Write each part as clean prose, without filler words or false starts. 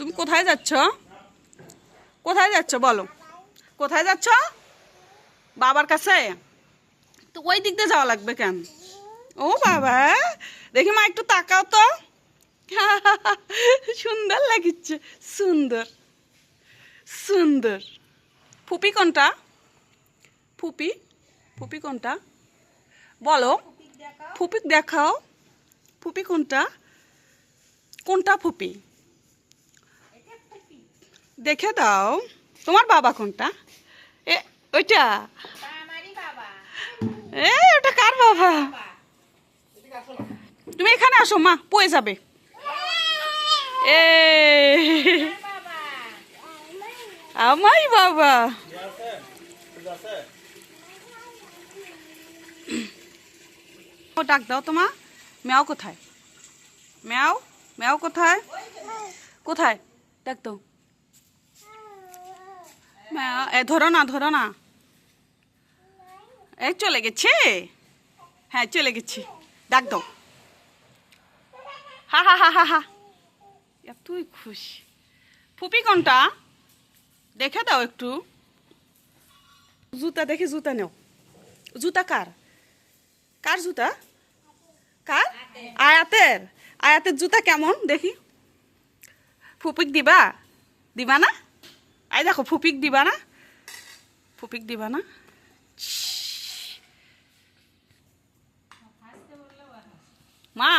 তুমি কোথায় যাচ্ছ? কোথায় যাচ্ছ বলো? কোথায় যাচ্ছ? বাবার কাছে? তো ওই দিক দিয়ে যাওয়া লাগবে কেন? ও বাবা, দেখি মা একটু তাকাও তো। সুন্দর লাগিচ্ছে, সুন্দর সুন্দর। ফুপি কোনটা? ফুপি ফুপি কোনটা বলো? ফুপি দেখাও। ফুপি কোনটা? কোনটা ফুপি? দেখে দাও। তোমার বাবা কোনটা? এ ওইটা? এ ওটা কার বাবা? তুমি এখানে আসো, মা পড়ে যাবে। এ আমাই বাবা। ও ডাক দাও তোমা। ম্যাও কোথায়? ম্যাও ম্যাও কোথায়? কোথায়? ডাক দাও। ম্যাও, এ ধরো না, ধরো না। এই চলে গেছে। হ্যাঁ চলে গেছি। ডাক দাও। হা হা হা হা হা। তুই খুশি। ফুপি কোনটা? দেখে দাও একটু। জুতা দেখি, জুতা নেও। জুতা কার? কার জুতা? কার? আয়াতের। আয়াতের জুতা কেমন দেখি? ফুপিক দিবা? দিবা না? আই দেখো, ফুপিক দিবা না? ফুপিক দিবা না? মা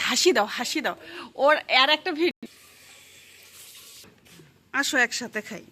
হাসি দাও, হাসি দাও। ওর আর একটা ভিডিও। আসো একসাথে খাই।